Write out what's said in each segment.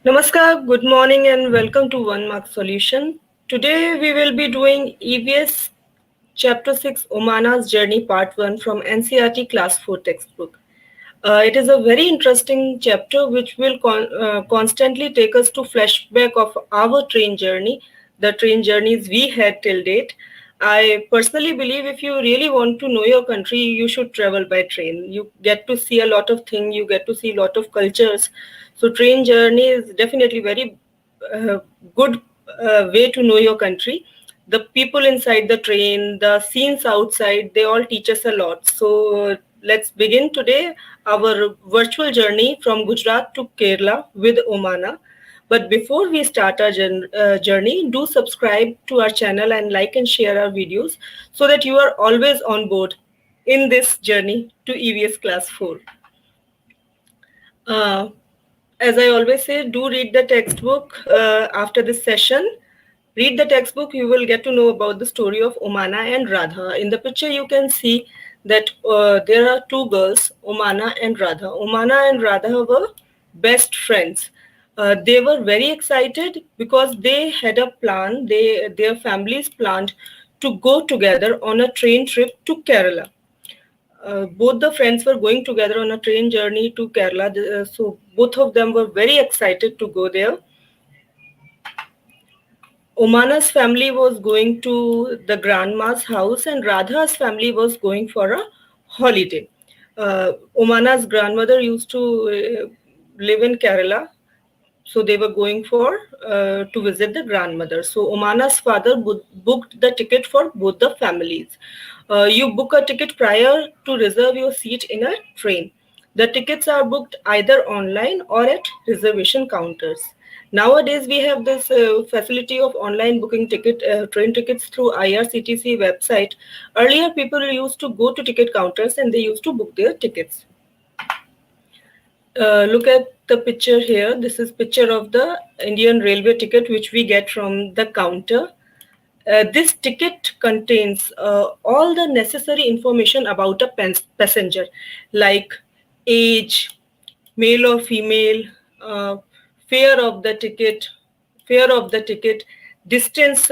Namaskar, good morning and welcome to One Mark Solution. Today we will be doing EVS Chapter 6 Omana's Journey Part 1 from NCERT Class 4 textbook. It is a very interesting chapter which will constantly take us to flashback of our train journey, the train journeys we had till date. I personally believe if you really want to know your country, you should travel by train. You get to see a lot of things, you get to see a lot of cultures. So train journey is definitely very uh, good way to know your country. The people inside the train, the scenes outside, they all teach us a lot. So let's begin today our virtual journey from Gujarat to Kerala with Omana. But before we start our journey, do subscribe to our channel and like and share our videos so that you are always on board in this journey to EVS Class 4. Uh, as I always say, do read the textbook after this session. Read the textbook, you will get to know about the story of Omana and Radha. In the picture, you can see that there are two girls, Omana and Radha. Omana and Radha were best friends. They were very excited because they had a plan, their families planned to go together on a train trip to Kerala. Both the friends were going together on a train journey to Kerala. So both of them were very excited to go there. Omana's family was going to the grandma's house, and Radha's family was going for a holiday. Omana's grandmother used to live in Kerala, so they were going for to visit the grandmother. So Omana's father booked the ticket for both the families. You book a ticket prior to reserve your seat in a train. The tickets are booked either online or at reservation counters. Nowadays, we have this facility of online booking train tickets through IRCTC website. Earlier, people used to go to ticket counters and they used to book their tickets. Look at the picture here. This is picture of the Indian Railway ticket which we get from the counter. This ticket contains all the necessary information about a passenger, like age, male or female, uh, fare of the ticket, fare of the ticket, distance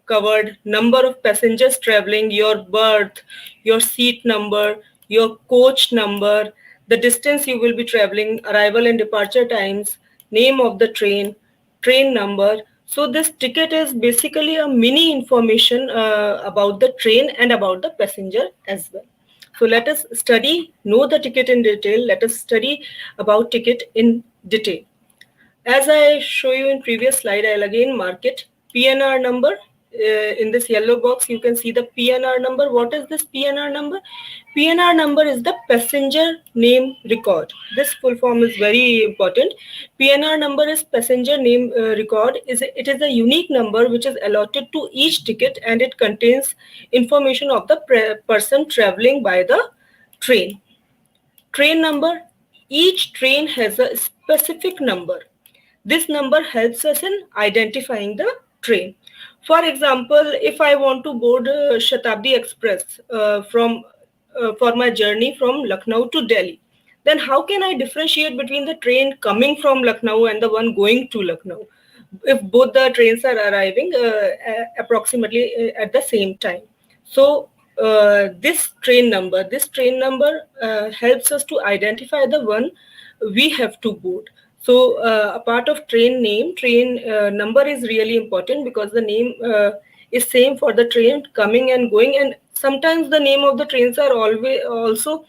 covered, number of passengers traveling, your berth, your seat number, your coach number, the distance you will be traveling, arrival and departure times, name of the train, train number. So this ticket is basically a mini information about the train and about the passenger as well. So let us study, know the ticket in detail. Let us study about ticket in detail. As I show you in previous slide, I'll again mark it. PNR number. In this yellow box, you can see the PNR number. What is this PNR number? PNR number is the passenger name record. This full form is very important. PNR number is passenger name record. It is a unique number which is allotted to each ticket, and it contains information of the person traveling by the train. Train number. Each train has a specific number. This number helps us in identifying the train. For example, if I want to board Shatabdi Express for my journey from Lucknow to Delhi, then how can I differentiate between the train coming from Lucknow and the one going to Lucknow if both the trains are arriving approximately at the same time? So this train number helps us to identify the one we have to board. So a part of train name, train number is really important because the name is same for the train coming and going, and sometimes the name of the trains are always also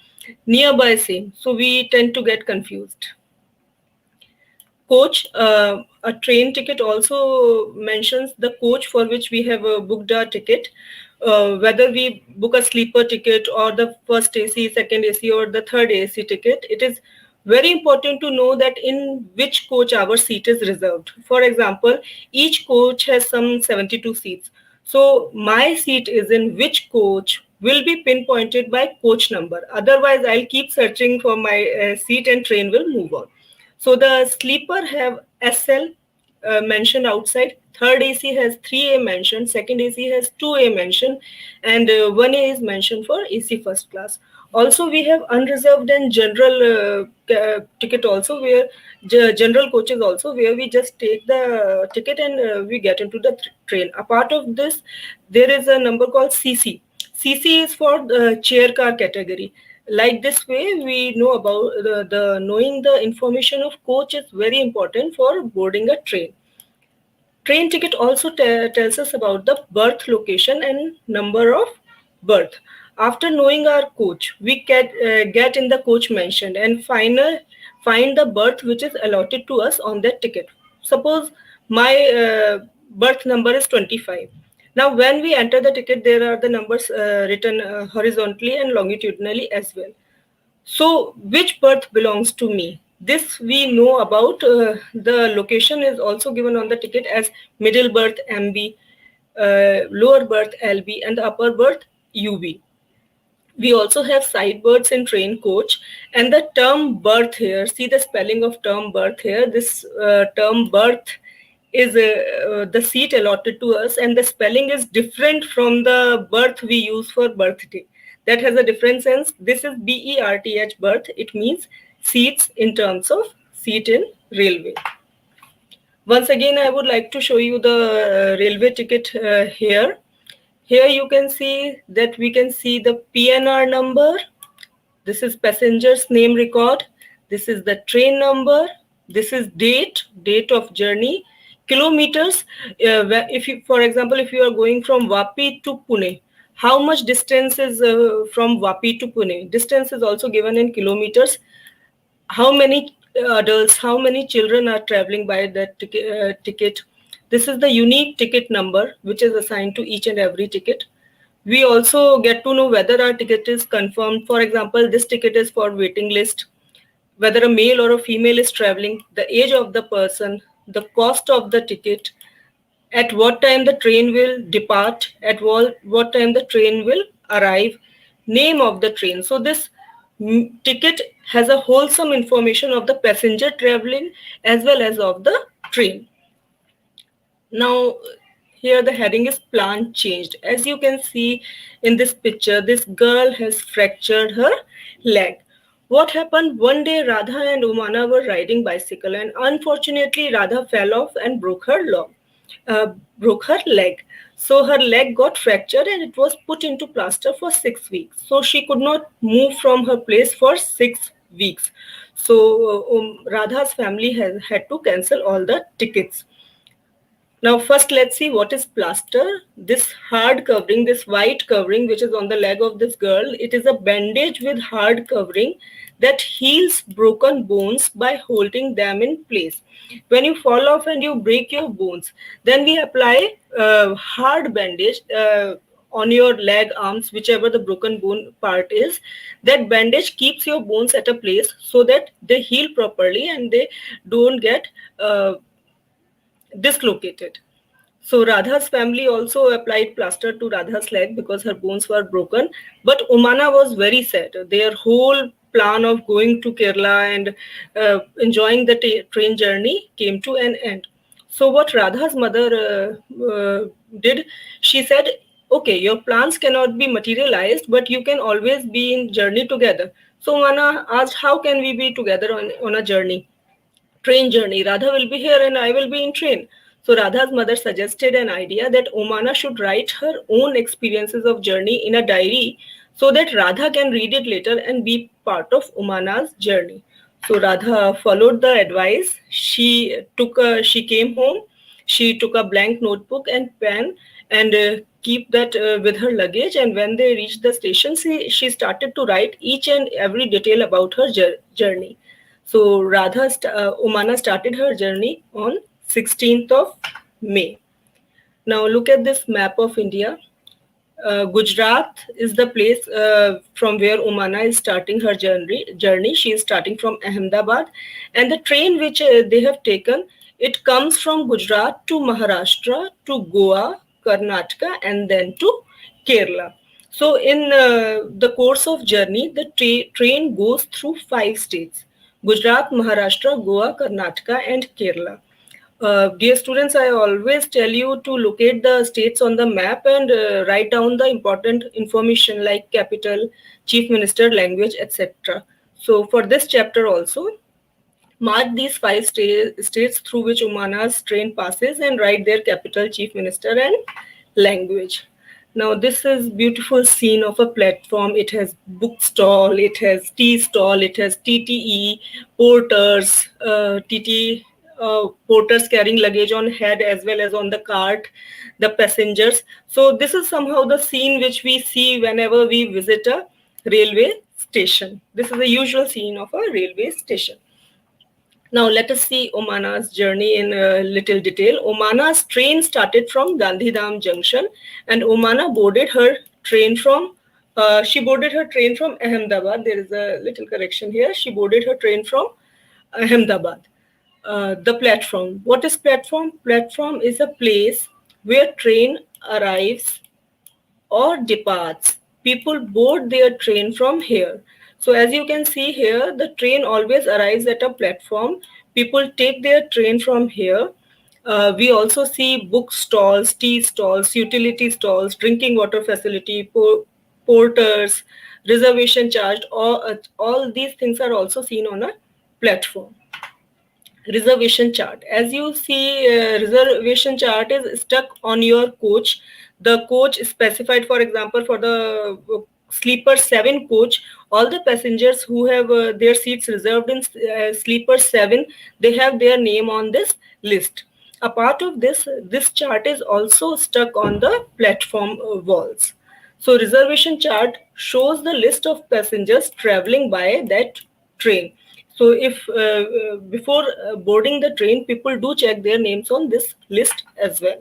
nearby same. So we tend to get confused. Coach, a train ticket also mentions the coach for which we have booked our ticket. Whether we book a sleeper ticket or the first AC, second AC, or the third AC ticket, it is very important to know that in which coach our seat is reserved. For example, each coach has some 72 seats. So my seat is in which coach will be pinpointed by coach number. Otherwise, I'll keep searching for my seat and train will move on. So the sleeper have SL mentioned outside. Third AC has 3A mentioned. Second AC has 2A mentioned. And 1A is mentioned for AC first class. Also, we have unreserved and general ticket also, where general coaches also, where we just take the ticket and we get into the train. A part of this, there is a number called CC. CC is for the chair car category. Like this way, we know about the knowing the information of coach is very important for boarding a train. Train ticket also tells us about the berth location and number of berth. After knowing our coach, we get in the coach mentioned and find the berth which is allotted to us on that ticket. Suppose my berth number is 25. Now, when we enter the ticket, there are the numbers written horizontally and longitudinally as well. So, which berth belongs to me? This we know about. The location is also given on the ticket as middle berth MB, lower berth LB, and the upper berth UB. We also have side berths in train coach, and the term berth here. See the spelling of term berth here. This term berth is the seat allotted to us, and the spelling is different from the berth we use for birthday. That has a different sense. This is BERTH berth. It means seats in terms of seat in railway. Once again, I would like to show you the railway ticket here. Here you can see that we can see the PNR number. This is passenger's name record. This is the train number. This is date of journey. Kilometers. If you, for example, if you are going from Vapi to Pune, how much distance is from Vapi to Pune? Distance is also given in kilometers. How many adults, how many children are traveling by that ticket? This is the unique ticket number which is assigned to each and every ticket. We also get to know whether our ticket is confirmed. For example, this ticket is for waiting list, whether a male or a female is traveling, the age of the person, the cost of the ticket, at what time the train will depart, at what time the train will arrive, name of the train. So this ticket has a wholesome information of the passenger traveling as well as of the train. Now, here the heading is plan changed. As you can see in this picture, this girl has fractured her leg. What happened? One day Radha and Omana were riding bicycle, and unfortunately Radha fell off and broke her leg. So her leg got fractured and it was put into plaster for 6 weeks. So she could not move from her place for 6 weeks. So Radha's family has had to cancel all the tickets. Now, first, let's see what is plaster. This hard covering, this white covering, which is on the leg of this girl, it is a bandage with hard covering that heals broken bones by holding them in place. When you fall off and you break your bones, then we apply hard bandage on your leg, arms, whichever the broken bone part is. That bandage keeps your bones at a place so that they heal properly and they don't get dislocated. So Radha's family also applied plaster to Radha's leg because her bones were broken. But Omana was very sad. Their whole plan of going to Kerala and enjoying the train journey came to an end. So what Radha's mother did, she said, okay, your plans cannot be materialized, but you can always be in journey together. So Omana asked, how can we be together on a journey? Train journey. Radha will be here and I will be in train. So Radha's mother suggested an idea that Omana should write her own experiences of journey in a diary so that Radha can read it later and be part of Omana's journey. So Radha followed the advice. She came home. She took a blank notebook and pen and keep that with her luggage. And when they reached the station, she started to write each and every detail about her journey. So Omana started her journey on 16th of May. Now look at this map of India. Gujarat is the place from where Omana is starting her journey. She is starting from Ahmedabad, and the train which they have taken, it comes from Gujarat to Maharashtra to Goa, Karnataka, and then to Kerala. So in the course of journey, the train goes through 5 states: Gujarat, Maharashtra, Goa, Karnataka, and Kerala. Dear students, I always tell you to locate the states on the map and write down the important information like capital, chief minister, language, etc. So for this chapter also, mark these five states through which Omana's train passes and write their capital, chief minister, and language. Now this is beautiful scene of a platform. It has bookstall, it has tea stall, it has TTE, porters, porters carrying luggage on head as well as on the cart, the passengers. So this is somehow the scene which we see whenever we visit a railway station. This is the usual scene of a railway station. Now let us see Omana's journey in a little detail. Omana's train started from Gandhidham Junction, and Omana boarded her train from Ahmedabad. There is a little correction here. She boarded her train from Ahmedabad. The platform. What is platform? Platform is a place where train arrives or departs. People board their train from here. So as you can see here, the train always arrives at a platform. People take their train from here. We also see book stalls, tea stalls, utility stalls, drinking water facility, porters, reservation charged. All these things are also seen on a platform. Reservation chart. As you see, reservation chart is stuck on your coach. The coach is specified, for example, for the sleeper 7 coach, all the passengers who have their seats reserved in sleeper 7, they have their name on this list. A part of this chart is also stuck on the platform walls. So reservation chart shows the list of passengers traveling by that train. So if before boarding the train, people do check their names on this list as well.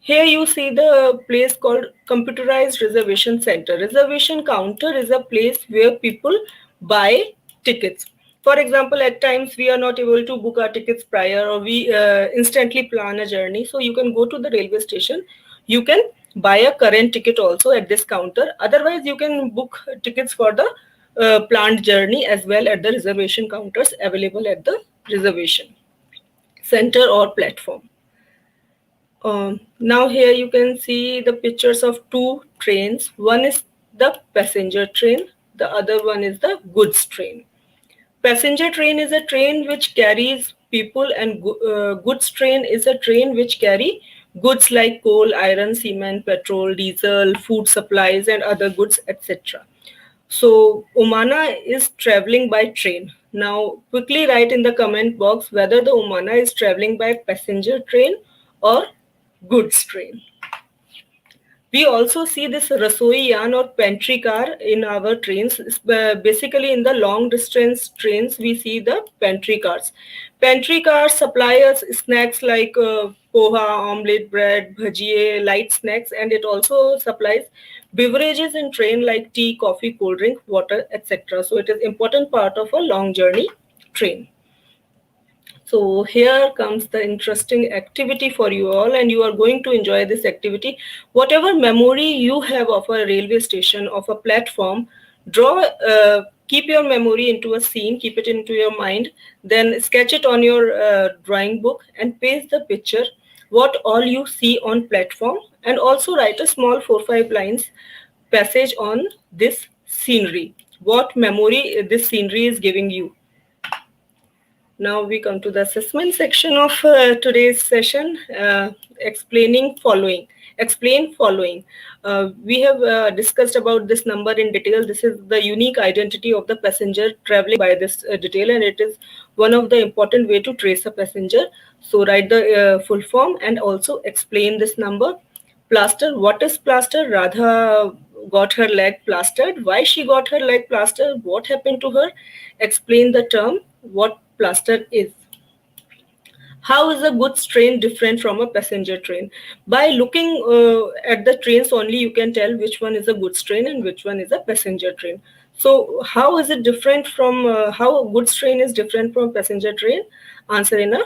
Here you see the place called computerized reservation center. Reservation counter is a place where people buy tickets. For example, at times we are not able to book our tickets prior, or we instantly plan a journey. So you can go to the railway station. You can buy a current ticket also at this counter. Otherwise, you can book tickets for the planned journey as well at the reservation counters available at the reservation center or platform. Now here you can see the pictures of two trains. One is the passenger train, the other one is the goods train. Passenger train is a train which carries people, and goods train is a train which carry goods like coal, iron, cement, petrol, diesel, food supplies and other goods, etc. So Omana is traveling by train. Now quickly write in the comment box whether the Omana is traveling by passenger train or goods train. We also see this rasoi yan or pantry car in our trains. Basically, in the long distance trains, we see the pantry cars. Pantry cars supply us snacks like poha, omelette, bread, bhajiye, light snacks, and it also supplies beverages in train like tea, coffee, cold drink, water, etc. So it is important part of a long journey train. So here comes the interesting activity for you all, and you are going to enjoy this activity. Whatever memory you have of a railway station, of a platform, keep your memory into a scene, keep it into your mind, then sketch it on your drawing book and paste the picture, what all you see on platform, and also write a small 4-5 lines passage on this scenery, what memory this scenery is giving you. Now we come to the assessment section of today's session, explaining following. Explain following. We have discussed about this number in detail. This is the unique identity of the passenger traveling by this detail, and it is one of the important way to trace a passenger. So write the full form and also explain this number. Plaster. What is plaster? Radha got her leg plastered. Why she got her leg plastered? What happened to her? Explain the term. What plaster is. How is a goods train different from a passenger train? By looking at the trains only, you can tell which one is a goods train and which one is a passenger train. So how is it different from, how a goods train is different from passenger train? Answer in a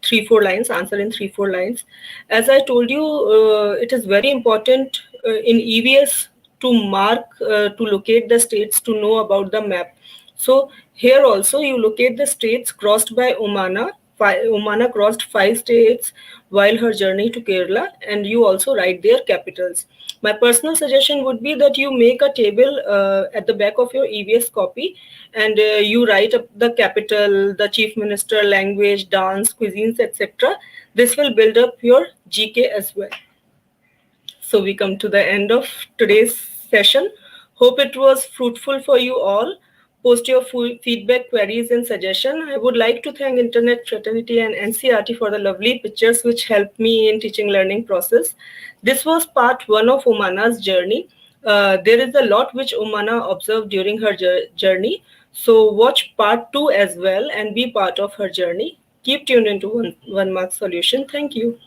3-4 lines. Answer in 3-4 lines. As I told you, it is very important in EVS to mark, to locate the states, to know about the map. So here also you locate the states crossed by Omana Omana crossed 5 states while her journey to Kerala, and you also write their capitals. My personal suggestion would be that you make a table at the back of your EVS copy, and you write up the capital, the chief minister, language, dance, cuisines, etc. This will build up your GK as well. So we come to the end of today's session. Hope it was fruitful for you all. Post your feedback, queries, and suggestion. I would like to thank Internet Fraternity and NCERT for the lovely pictures which helped me in teaching learning process. This was part one of Omana's journey. There is a lot which Omana observed during her journey. So watch part two as well and be part of her journey. Keep tuned into one mark solution. Thank you.